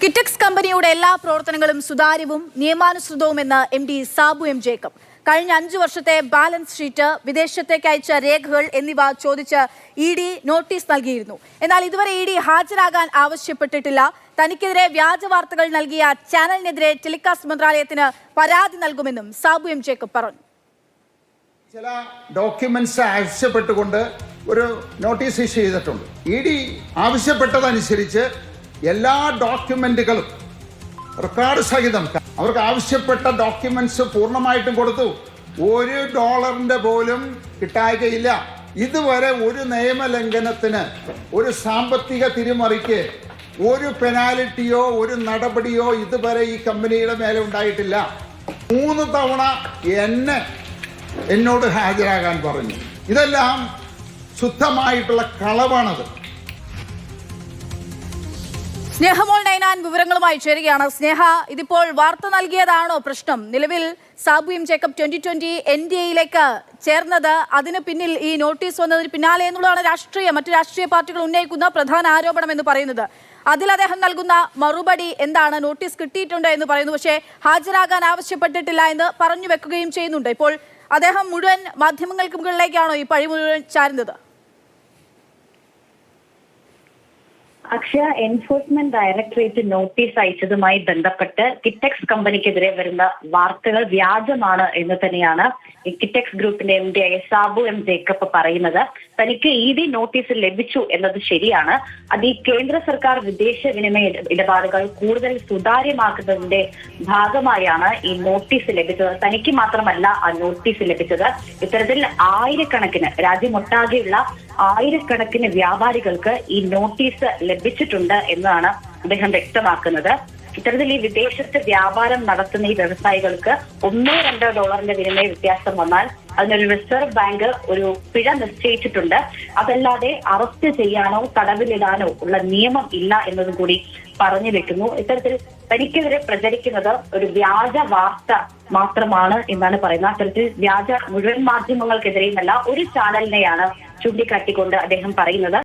കിറ്റക്സ് കമ്പനിയുടെ എല്ലാ പ്രവർത്തനങ്ങളും സുതാര്യവും നിയമാനുസൃതവുമെന്ന് MD സാബു എം ജേക്കബ്. കഴിഞ്ഞ 5 വർഷത്തെ ബാലൻസ് ഷീറ്റ്, വിദേശത്തേക്ക് അയച്ച രേഖകൾ എന്നിവ ചോദിച്ച് ED നോട്ടീസ് നൽകിയിരുന്നു. എന്നാൽ ഇതുവരെ ED ഹാജരാകാൻ ആവശ്യപ്പെട്ടിട്ടില്ല. തനിക്കെതിരെ വ്യാജ വാർത്തകൾ നൽകിയ ചാനലിനെതിരെ ടെലികാസ്റ്റ് മന്ത്രാലയത്തിന് പരാതി നൽകുമെന്നും സാബു എം ജേക്കബ് പറഞ്ഞു. ചില ഡോക്യുമെന്റ്സ് ആവശ്യപ്പെട്ടുകൊണ്ട് ഒരു നോട്ടീസ് ഇഷ്യൂ ചെയ്തിട്ടുണ്ട്. ED ആവശ്യപ്പെട്ടതനുസരിച്ച് എല്ലാ ഡോക്യുമെന്റുകളും റെക്കോർഡ് സഹിതം അവർക്ക് ആവശ്യപ്പെട്ട ഡോക്യുമെന്റ്സ് പൂർണ്ണമായിട്ടും കൊടുത്തു. $1 പോലും കിട്ടായികയില്ല. ഇതുവരെ ഒരു നിയമലംഘനത്തിന്, ഒരു സാമ്പത്തിക തിരിമറിക്ക് ഒരു പെനാൽറ്റിയോ ഒരു നടപടിയോ ഇതുവരെ ഈ കമ്പനിയുടെ മേലെ ഉണ്ടായിട്ടില്ല. 3 തവണ എന്നോട് ഹാജരാകാൻ പറഞ്ഞു. ഇതെല്ലാം ശുദ്ധമായിട്ടുള്ള കളവാണത്. സ്നേഹമോൾ നൈനാൻ വിവരങ്ങളുമായി ചേരുകയാണ്. സ്നേഹ, ഇതിപ്പോൾ വാർത്ത നൽകിയതാണോ പ്രശ്നം? നിലവിൽ സാബു എം ജേക്കബ് 2020 NDAയിലേക്ക് ചേർന്നത്, അതിന് പിന്നിൽ ഈ നോട്ടീസ് വന്നതിന് പിന്നാലെ എന്നുള്ളതാണ് മറ്റു രാഷ്ട്രീയ പാർട്ടികൾ ഉന്നയിക്കുന്ന പ്രധാന ആരോപണം എന്ന് പറയുന്നത്. അതിൽ അദ്ദേഹം നൽകുന്ന മറുപടി എന്താണ്? നോട്ടീസ് കിട്ടിയിട്ടുണ്ട് എന്ന് പറയുന്നു, പക്ഷേ ഹാജരാകാൻ ആവശ്യപ്പെട്ടിട്ടില്ല എന്ന് പറഞ്ഞു വെക്കുകയും ചെയ്യുന്നുണ്ട്. ഇപ്പോൾ അദ്ദേഹം മുഴുവൻ മാധ്യമങ്ങൾക്ക് മുകളിലേക്കാണോ ഈ പഴി മുഴുവൻ ചാരുന്നത്? അക്ഷയ എൻഫോഴ്സ്മെന്റ് ഡയറക്ടറേറ്റ് നോട്ടീസ് അയച്ചതുമായി ബന്ധപ്പെട്ട് കിറ്റക്സ് കമ്പനിക്കെതിരെ വരുന്ന വാർത്തകൾ വ്യാജമാണ് എന്ന് തന്നെയാണ് കിറ്റക്സ് ഗ്രൂപ്പിന്റെ MD സാബു എം ജേക്കബ് പറയുന്നത്. തനിക്ക് ED നോട്ടീസ് ലഭിച്ചു എന്നത് ശരിയാണ്. അത് ഈ കേന്ദ്ര സർക്കാർ വിദേശ വിനിമയ ഇടപാടുകൾ കൂടുതൽ സുതാര്യമാക്കുന്നതിന്റെ ഭാഗമായാണ് ഈ നോട്ടീസ് ലഭിച്ചത്. തനിക്ക് മാത്രമല്ല ആ നോട്ടീസ് ലഭിച്ചത്. ഇത്തരത്തിൽ ആയിരക്കണക്കിന്, രാജ്യമൊട്ടാകെയുള്ള ആയിരക്കണക്കിന് വ്യാപാരികൾക്ക് ഈ നോട്ടീസ് ലഭിച്ചിട്ടുണ്ട് എന്നാണ് അദ്ദേഹം വ്യക്തമാക്കുന്നത്. ഇത്തരത്തിൽ ഈ വിദേശത്ത് വ്യാപാരം നടത്തുന്ന ഈ വ്യവസായികൾക്ക് $1-2 വിനിമയ വ്യത്യാസം വന്നാൽ അതിനൊരു റിസർവ് ബാങ്ക് ഒരു പിഴ നിശ്ചയിച്ചിട്ടുണ്ട്. അതല്ലാതെ അറസ്റ്റ് ചെയ്യാനോ തടവിലിടാനോ ഉള്ള നിയമം ഇല്ല എന്നതും കൂടി പറഞ്ഞു വെക്കുന്നു. ഇത്തരത്തിൽ തനിക്കെതിരെ പ്രചരിക്കുന്നത് ഒരു വ്യാജ വാർത്ത മാത്രമാണ് എന്നാണ് പറയുന്നത്. അത്തരത്തിൽ വ്യാജ മുഴുവൻ മാധ്യമങ്ങൾക്കെതിരെയുമല്ല, ഒരു ചാനലിനെയാണ് ചൂണ്ടിക്കാട്ടിക്കൊണ്ട് അദ്ദേഹം പറയുന്നത്.